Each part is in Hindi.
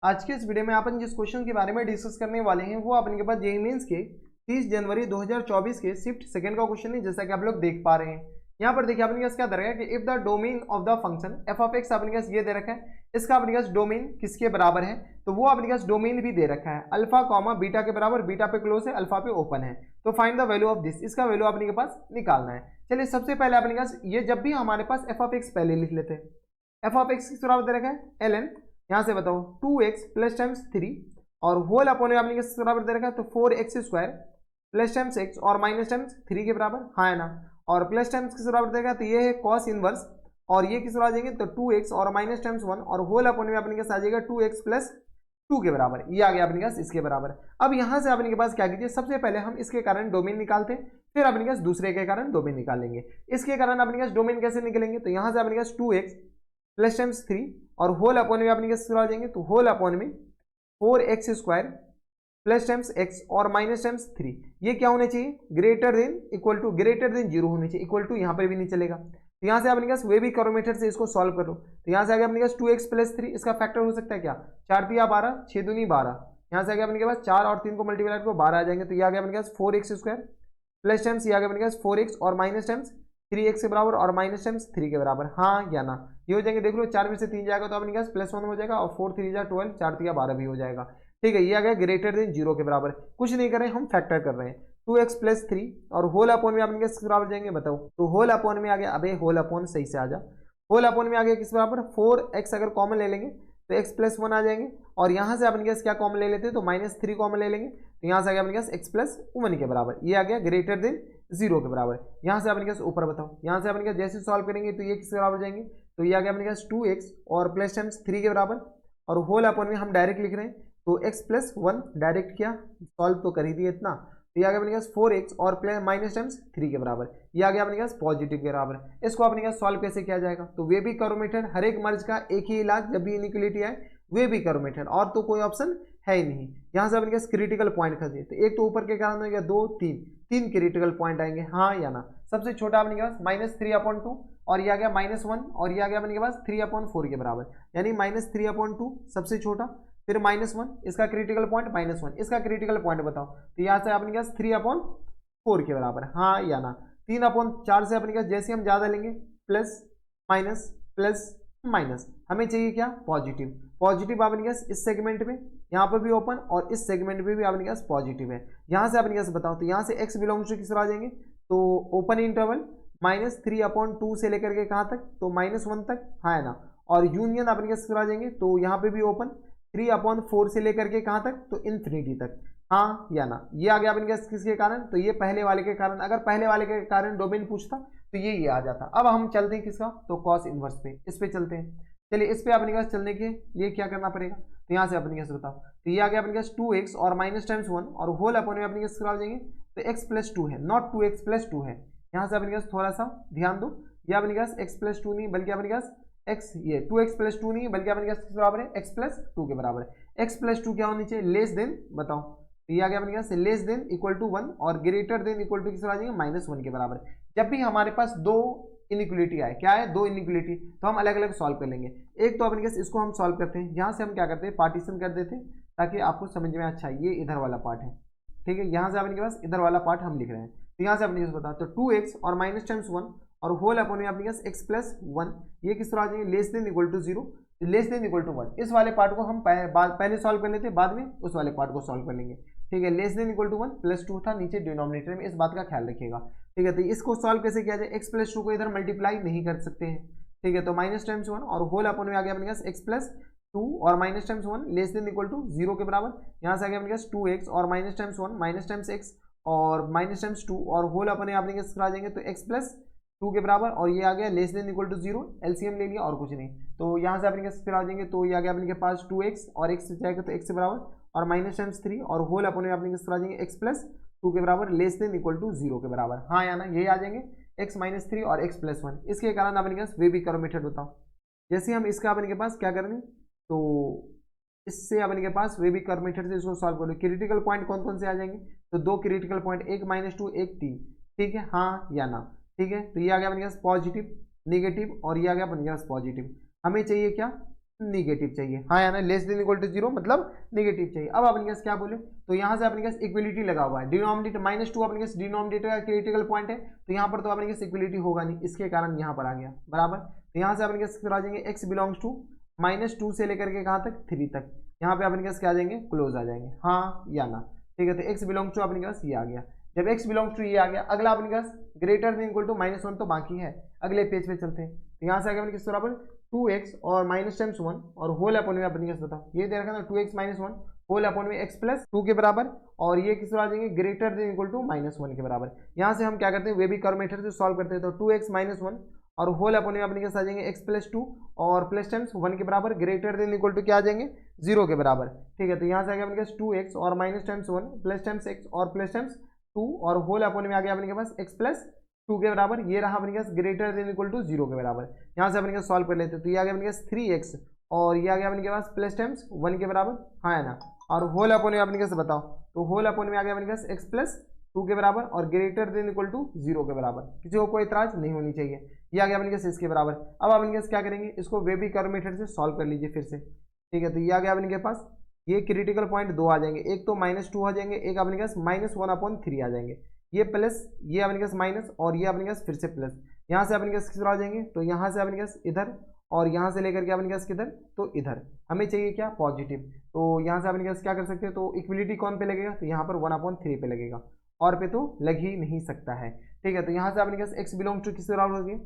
आज के इस वीडियो में अपन जिस क्वेश्चन के बारे में डिस्कस करने वाले हैं वो अपन के पास जेईई मेंस के 30 जनवरी 2024 के शिफ्ट सेकंड का क्वेश्चन है, जैसा कि आप लोग देख पा रहे हैं। यहाँ पर देखिए अपने पास क्या दे रखा है कि if the domain of the function F of x अपने पास ये दे रखा है, इसका अपने पास डोमेन किसके बराबर है, तो वो अपने पास डोमेन भी दे रखा है अल्फा कॉमा बीटा के बराबर, बीटा पे क्लोज है अल्फा पे ओपन है। तो find the value of this, इसका वैल्यू अपने के पास निकालना है। चलिए सबसे पहले अपने पास ये जब भी हमारे पास एफ ऑफ एक्स पहले लिख लेते हैं, एफ ऑफ एक्स किस बराबर दे रखा है एल एन, यहाँ से बताओ 2x प्लस टाइम्स 3 और होल अपॉन में आपने किस बराबर दे रखा है, तो 4x square plus times x और माइनस टाइम्स 3 के बराबर, हाँ है ना। और प्लस टाइम्स किस बराबर देगा, तो ये है कॉस इनवर्स और ये किस बराबर आ जाएंगे, तो 2x और माइनस टाइम्स 1 और होल अपॉन में अपने के आ जाएगा 2x प्लस 2 के बराबर, ये आ गया अपने पास इसके बराबर। अब यहाँ से अपने के पास क्या कीजिए, सबसे पहले हम इसके कारण डोमेन निकालते हैं, फिर अपने पास दूसरे के कारण डोमेन निकालेंगे। इसके कारण अपने पास डोमेन कैसे निकलेंगे, तो यहाँ से अपने पास 2x प्लस टाइम्स 3 और होल अपॉन में अपने कैसे आ जाएंगे, तो होल अपॉन में 4x square plus times x और माइनस टाइम्स 3, ये क्या होने चाहिए, greater than equal to, greater than 0 होने चाहिए, इक्वल टू यहाँ पर भी नहीं चलेगा। तो यहाँ से अपने पास वे भी करो मेथड से इसको सॉल्व कर लो। तो यहाँ से आ गया अपने पास 2x प्लस 3, इसका फैक्टर हो सकता है क्या, 4 3 12, 6 दूनी 12, यहाँ से आ गया अपने पास 4 और 3 को मल्टीप्लाई करो 12 आ जाएंगे। तो ये आ गया अपने पास 4x स्क्वायर प्लस टाइम्स ये आ गया अपने पास 4x और माइनस टाइम्स 3x के बराबर और माइनस टाइम्स 3 के बराबर, हाँ या ना। ये हो जाएंगे, देख लो 4 में से 3 जाएगा तो अपने पास प्लस 1 हो जाएगा और 4 3 12, 4 3 12 भी हो जाएगा। ठीक है, ये आ गया ग्रेटर देन 0 के बराबर। कुछ नहीं कर रहे हैं, हम फैक्टर कर रहे हैं 2x प्लस 3 और होल अपॉन में अपने किस बराबर जाएंगे बताओ, तो होल अपॉन में आ गया, अबे होल अपॉन सही से आ जा, होल अपॉन में आ गया किस बराबर 4x, अगर कॉमन ले लेंगे तो x प्लस 1 आ जाएंगे और यहाँ से अपने पास क्या कॉमन ले लेते हैं, तो माइनस 3 कॉमन ले लेंगे, तो यहाँ से आ गया अपने पास x प्लस 1 के बराबर, ये आ गया ग्रेटर देन 0 के बराबर। यहाँ से अपने पास ऊपर बताओ, यहाँ से अपने पास जैसे सॉल्व करेंगे तो ये किसके बराबर जाएंगे, तो ये आ गया अपने पास 2x और प्लस टाइम्स 3 के बराबर और होल अपॉन में हम डायरेक्ट लिख रहे हैं, तो x प्लस 1 डायरेक्ट किया, सॉल्व तो कर ही दिया इतना, तो ये आ गया अपने पास 4x और प्लस माइनस टाइम्स 3 के बराबर, ये आ गया अपने पास पॉजिटिव के बराबर। इसको अपने पास सॉल्व कैसे किया जाएगा, तो वे भी करो मेथड, हर एक मर्ज का एक ही इलाज, जब भी इनइक्वालिटी आए वे भी करो मेथड, और तो कोई ऑप्शन है ही नहीं। यहाँ से अपने पास क्रिटिकल पॉइंट खसे, तो एक तो ऊपर के कारण हो गया 2 3 क्रिटिकल पॉइंट आएंगे, हाँ या ना। सबसे छोटा अपने पास -3/2 और ये आ गया -1 और ये आ गया अपने पास 3/4 के बराबर, यानी -3/2 सबसे छोटा, फिर -1 इसका क्रिटिकल पॉइंट, -1 इसका क्रिटिकल पॉइंट बताओ, तो यहाँ से अपने पास 3/4 के बराबर, हाँ या ना। 3/4 से अपने पास जैसे हम ज़्यादा लेंगे प्लस माइनस प्लस माइनस, हमें चाहिए क्या, पॉजिटिव। पॉजिटिव अपने पास इस सेगमेंट में, यहाँ पर भी ओपन और इस सेगमेंट में भी अपने पास पॉजिटिव है। यहाँ से अपने पास बताओ, तो यहाँ से x बिलोंग्स टू किस आ जाएंगे, तो ओपन इंटरवल -3/2 से लेकर के कहाँ तक, तो -1 तक, हाँ है ना। और यूनियन अपने पास आ जाएंगे, तो यहाँ पे भी ओपन 3/4 से लेकर के कहाँ तक, तो इन्फिनिटी तक, हाँ या ना। ये आ गया अपने पास किसके कारण, तो ये पहले वाले के कारण, अगर पहले वाले के कारण डोमेन पूछता तो ये आ जाता। अब हम चलते हैं किसका, तो कॉस इनवर्स पे, इस पे चलते हैं। चलिए इस पे अपने पास चलने के लिए क्या करना पड़ेगा, तो यहाँ से अपने पास बताओ, तो ये आ गया अपने पास 2x और माइनस टाइम्स 1 और होल अपॉन में अपने पास आ जाएंगे, तो x प्लस 2 है, नॉट 2x प्लस 2 है। यहाँ से अपने पास थोड़ा सा ध्यान दो, ये अपने पास x प्लस 2 नहीं बल्कि अपने पास x, ये 2x प्लस 2 नहीं बल्कि अपने पास किस बराबर है, x प्लस 2 के बराबर है। x प्लस 2 क्या होनी चाहिए, लेस देन, बताओ, तो ये आ गया अपने पास लेस देन इक्वल टू 1 और ग्रेटर देन इक्वल टू किस आ जाएंगे, -1 के बराबर। जब भी हमारे पास दो इनइक्वालिटी आए, क्या है, दो इनइक्वालिटी, तो हम अलग अलग सॉल्व कर लेंगे। एक तो अपने पास इसको हम सॉल्व करते हैं, यहाँ से हम क्या करते हैं, पार्टीशन कर देते हैं ताकि आपको समझ में अच्छा, ये इधर वाला पार्ट है, ठीक है। यहाँ से अपने पास इधर वाला पार्ट हम लिख रहे हैं, तो यहाँ से अपने पास बताओ, तो 2x और माइनस टाइम्स 1 और होल अपॉन में अपने पास x प्लस 1, ये किस तरह आ जाएंगे, less than equal to 0, less than equal to 1। इस वाले पार्ट को हम पहले सॉल्व कर लेते हैं, बाद में उस वाले पार्ट को सॉल्व कर लेंगे, ठीक है। Less than equal to 1 plus 2 था नीचे डिनोमिनेटर में, इस बात का ख्याल रखिएगा, ठीक है। तो इसको सॉल्व कैसे किया जाए, x प्लस 2 को इधर मल्टीप्लाई नहीं कर सकते हैं, ठीक है। तो माइनस टाइम्स 1 और होल अपॉन में आ गया अपने पास x प्लस 2 और minus times 1 less than equal to 0 के बराबर। यहाँ से आ गया अपने पास 2x और minus times 1 minus times x और माइनस टाइम्स 2 और होल अपने आप आ जाएंगे, तो x प्लस 2 के बराबर और ये आ गया less than equal to 0, LCM ले लिया और कुछ नहीं। तो यहाँ से अपने फिर आ जाएंगे, तो ये आ गया अपने के पास 2x और x जाएगा तो x के बराबर और माइनस टाइम्स 3 और होल अपने में अपने आ जाएंगे x प्लस 2 के बराबर लेस देन इक्वल टू 0 के बराबर, हाँ या ना। यही आ जाएंगे x माइनस 3 और x प्लस 1। इसके कारण अपने पास वे भी करो मेथड बताओ, जैसे हम इसका अपने के पास क्या करेंगे, तो इससे अपने के पास वे भी कर मेथड से इसको सॉल्व करो। क्रिटिकल पॉइंट कौन कौन से आ जाएंगे, तो दो क्रिटिकल पॉइंट, एक -2 एक 3, ठीक है, हाँ या ना, ठीक है। तो ये आ गया अपने पास पॉजिटिव, नेगेटिव और ये आ गया अपने पास पॉजिटिव। हमें चाहिए क्या, निगेटिव चाहिए, हाँ या ना, लेस देन इक्वल टू 0 मतलब निगेटिव चाहिए। अब अपने पास क्या बोले, तो यहाँ से अपने पास इक्वलिटी लगा हुआ है, डिनोमिनेटर -2 अपने पास डिनोमिनेटर का क्रिटिकल पॉइंट है, तो यहाँ पर तो अपने पास इक्वलिटी होगा नहीं, इसके कारण यहाँ पर आ गया बराबर। तो यहाँ से अपने पास आ जाएंगे x बिलोंग्स टू -2 से लेकर के कहाँ तक 3 तक, यहाँ पे अपने पास क्या आ जाएंगे, क्लोज आ जाएंगे, हाँ या ना, ठीक है। तो x बिलोंग्स टू अपने पास ये आ गया, जब x बिलोंग्स टू ये आ गया, अगला अपने पास ग्रेटर देन इक्वल टू -1 तो बाकी है, अगले पेज पे चलते हैं। तो यहाँ से आगे अपने किस बराबर 2x और माइनस टाइम्स 1 और होल अपॉन में अपने पास बताओ, ये दे रखा है ना 2x - 1 होल अपॉन में x प्लस 2 के बराबर, और ये किस आ जाएंगे ग्रेटर देन इक्वल टू -1 के बराबर। यहाँ से हम क्या करते हैं, वे भी कर्व मेथड से सॉल्व करते हैं, तो 2x - 1 और होल अपॉन में अपने पास आ जाएंगे x प्लस 2 और प्लस टाइम्स 1 के बराबर, ग्रेटर देन इक्वल टू क्या आ जाएंगे 0 के बराबर, ठीक है। तो यहाँ से आ गया अपने पास 2x और minus times 1 plus times x और प्लस टाइम्स 2 और होल अपॉन में आ गया अपने पास x प्लस 2 के बराबर, ये रहा अपने पास ग्रेटर देन इक्वल टू 0 के बराबर। यहाँ से अपने पास सॉल्व कर लेते हैं, तो ये आ गया अपने पास 3x और ये आ गया अपने पास प्लस टाइम्स 1 के बराबर, हाँ है ना, और होल अपॉन में अपने पास बताओ, तो होल अपॉन में आ गया अपने पास x प्लस 2 के बराबर और ग्रेटर देन इक्वल टू 0 के बराबर, किसी को कोई इतराज नहीं होनी चाहिए, ये आ गया अपने पास इसके बराबर। अब अपने पास क्या करेंगे, इसको वेबी कर्व मेथड से सॉल्व कर लीजिए फिर से, ठीक है। तो ये आ गया अपने पास, ये क्रिटिकल पॉइंट 2 आ जाएंगे, एक तो -2 आ जाएंगे, एक अपने पास -1/3 आ जाएंगे, ये प्लस ये अपने पास माइनस और ये अपने पास फिर से प्लस, यहाँ से अपने पास किस आ जाएंगे, तो यहाँ से अपने पास इधर और यहाँ से लेकर के अपने पास किधर, तो इधर, हमें चाहिए क्या पॉजिटिव, तो यहाँ से अपने पास क्या कर सकते हैं, तो इक्वलिटी कौन पे लगेगा, तो यहाँ पर 1/3 पे लगेगा, और पे तो लग ही नहीं सकता है, ठीक है। तो यहाँ से अपने पास x बिलोंग टू किस बराबर हो गया,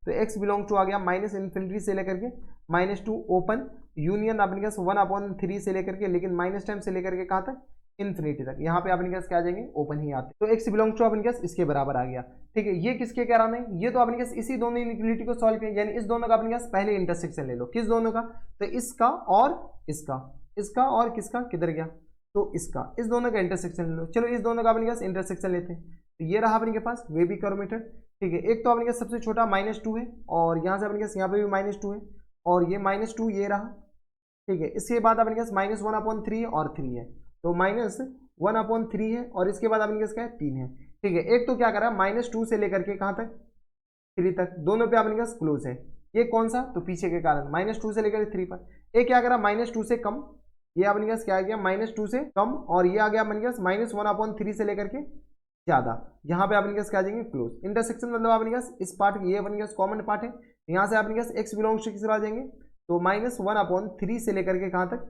तो x बिलोंग टू आ गया -∞ से लेकर के -2 ओपन यूनियन अपने पास 1/3 से लेकर के, लेकिन माइनस टाइम से लेकर के कहाँ तक इन्फिनिटी तक, यहाँ पे अपने पास क्या आ जाएंगे ओपन ही आते, तो x बिलोंग टू अपने पास इसके बराबर आ गया, ठीक है। ये किसके कारण है, ये तो अपने पास इसी दोनों इनइक्वालिटी को सॉल्व किया, यानी इस दोनों का अपने पास पहले इंटरसेक्शन ले लो, किस दोनों का, तो इसका और इसका, इसका और किसका किधर गया, तो इसका, इस दोनों का इंटरसेक्शन ले लो, चलो इस दोनों का अपने पास इंटरसेक्शन लेते हैं, तो ये रहा अपने के पास वे भी कर्व मेथड, ठीक है। एक तो अपने पास सबसे छोटा -2 है और यहाँ से अपने पास यहाँ पे भी -2 है और ये -2 ये रहा, ठीक है। इसके बाद अपने पास -1/3 और 3 है, तो -1/3 है और इसके बाद अपने पास क्या है 3 है, ठीक है। एक तो क्या करा -2 से लेकर के कहाँ तक 3 तक, दोनों पे अपने पास क्लोज है, ये कौन सा, तो पीछे के कारण -2 से लेकर 3 पर, एक क्या करा -2 से कम, ये अपने पास क्या आ गया -2 से कम, और ये आ गया अपने पास -1/3 से लेकर के ज्यादा, यहाँ पे अपने पास क्या आ जाएंगे क्लोज, इंटरसेक्शन मतलब अपने पास इस पार्ट, ये अपने पास कॉमन पार्ट है, यहाँ से अपने पास x बिलोंग्स टू किस आ जाएंगे, तो -1/3 से लेकर के कहाँ तक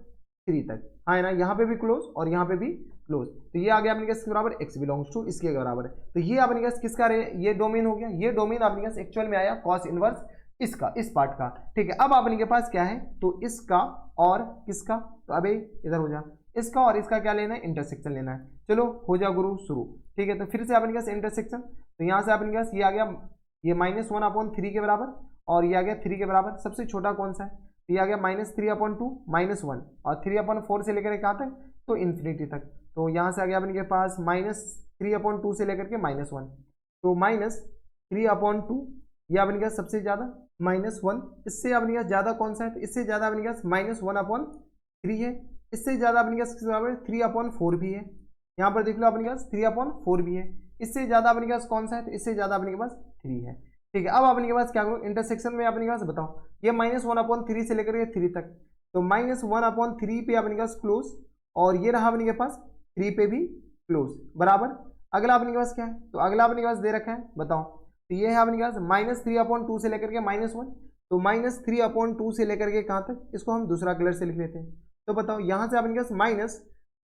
3 तक, हाँ है ना, यहाँ पे भी क्लोज और यहाँ पे भी क्लोज, तो ये आ गया अपने पास बराबर x बिलोंग्स टू इसके बराबर है, तो ये अपने पास किसका ये डोमेन हो गया, ये डोमेन अपने पास एक्चुअल में आया कॉस इनवर्स इसका, इस पार्ट का, ठीक है। अब अपने के पास क्या है, तो इसका और किसका, तो अबे इधर हो जा, इसका और इसका क्या लेना है, इंटरसेक्शन लेना है, चलो हो जा गुरु शुरू, ठीक है। तो फिर से अपने पास इंटरसेक्शन, तो यहाँ से अपने पास ये आ गया, ये -1/3 के बराबर और ये आ गया 3 के बराबर, सबसे छोटा कौन सा है, तो ये आ गया -3/2 -1 और 3/4 से लेकर कहाँ तक, तो इन्फिनिटी तक, तो यहाँ से आ गया अपने के पास -3/2 से लेकर के -1, तो -3/2 ये अपने पास सबसे ज़्यादा -1, इससे अपने पास ज़्यादा कौन सा है, तो इससे ज़्यादा अपने पास -1/3 है, इससे ज़्यादा अपने पास किस बराबर 3/4 भी है, यहाँ पर देख लो अपने पास 3/4 भी है, इससे ज़्यादा अपने पास कौन सा है, तो इससे ज़्यादा अपने के पास 3 है, ठीक है। अब अपने के पास क्या करो, इंटरसेक्शन में अपने पास बताओ, ये -1/3 से लेकर के 3 तक, तो -1/3 पे अपने पास क्लोज और ये रहा अपने के पास 3 पे भी क्लोज बराबर। अगला अपने के पास क्या है, तो अगला अपने के पास दे रखा है बताओ, तो ये है अपने के पास -3/2 से लेकर के -1, तो -3/2 से लेकर के कहाँ तक, इसको हम दूसरा कलर से लिख लेते हैं, तो बताओ यहाँ से अपने पास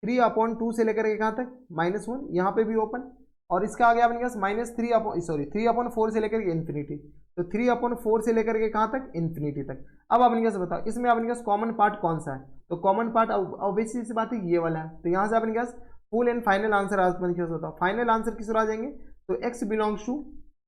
-3/2 से लेकर के कहाँ तक -1, यहाँ पे भी ओपन, और इसका आ गया अपने पास -3/4 से लेकर के इन्फिनिटी, तो 3/4 से लेकर के कहाँ तक इन्फिनिटी तक। अब अपने पास बताओ इसमें अपने पास कॉमन पार्ट कौन सा है, तो कॉमन पार्ट ऑब्वियसली सी बात है ये वाला है, तो यहाँ से अपने पास फुल एंड फाइनल आंसर अपने पास बताओ, फाइनल आंसर किस आ जाएंगे, तो x बिलोंग्स टू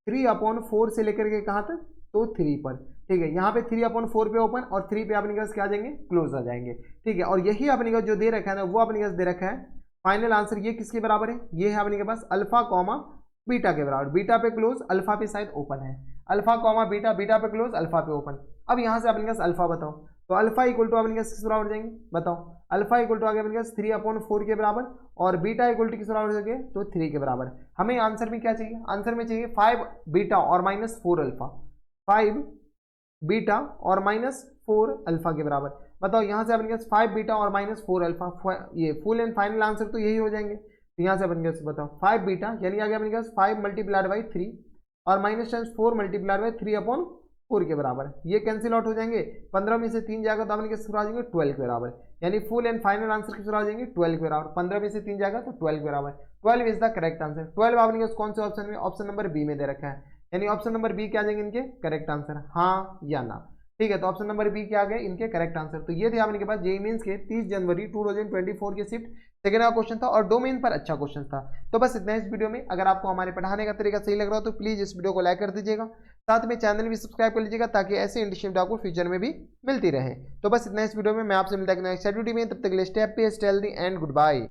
3/4 से लेकर के कहाँ तक, तो 3 पर, ठीक है। यहाँ पे 3/4 पे ओपन और 3 पे अपने पास क्या आ जाएंगे क्लोज आ जाएंगे, ठीक है। और यही अपने पास जो दे रखा है ना, वो अपने पास दे रखा है फाइनल आंसर, ये किसके बराबर है, ये है अपने के पास अल्फा कॉमा बीटा के बराबर, बीटा पे क्लोज अल्फा पे शायद ओपन है, अल्फा कॉमा बीटा, बीटा पे क्लोज अल्फा पे ओपन। अब यहाँ से अपने पास अल्फा बताओ, तो अल्फा इक्वल टू अपने पास किस बराबर जाएंगे बताओ, अल्फा इक्वल टू आ गया अपने पास 3/4 के बराबर और बीटा इक्वल टू किस बराबर हो गया, तो 3 के बराबर। हमें आंसर में क्या चाहिए, आंसर में चाहिए 5 बीटा और -4 अल्फा, 5 बीटा और -4 अल्फा के बराबर। बताओ यहाँ से अपने पास 5 बीटा और माइनस 4 अल्फा, ये फुल एंड फाइनल आंसर तो यही हो जाएंगे। तो यहाँ से अपने पास बताओ 5 बीटा यानी आ गया अपने पास 5 मल्टीप्लाइड बाई 3 और माइनस टाइम्स 4 मल्टीप्लाइड बाई 3/4 के बराबर। ये कैंसिल आउट हो जाएंगे, 15 में से 3 जाएगा तो अपने किस आ जाएंगे 12 के बराबर, यानी फुल एंड फाइनल आंसर किस आ जाएंगे 12 के बराबर। 15 में से 3 जाएगा तो 12 के बराबर। 12 इज द करेक्ट आंसर। 12 आपने कौन से ऑप्शन में, ऑप्शन नंबर बी में दे रखा है, यानी ऑप्शन नंबर बी क्या आ जाएंगे इनके करेक्ट आंसर, हाँ या ना। ठीक है, तो ऑप्शन नंबर बी क्या आ गए इनके करेक्ट आंसर। तो ये थे आपके पास जेईई मेंस के 30 जनवरी 2024 के शिफ्ट सेकंड का क्वेश्चन था और डोमेन पर अच्छा क्वेश्चन था। तो बस इतना इस वीडियो में। अगर आपको हमारे पढ़ाने का तरीका सही लग रहा हो तो प्लीज इस वीडियो को लाइक कर दीजिएगा, साथ में चैनल भी सब्सक्राइब कर लीजिएगा ताकि ऐसे इंटरेस्टिंग आपको फ्यूचर में भी मिलती रहे। तो बस इतना इस वीडियो में, मैं आपसे मिलता है नेक्स्ट वीडियो में, तब तक के लिए stay happy, stay healthy and good bye.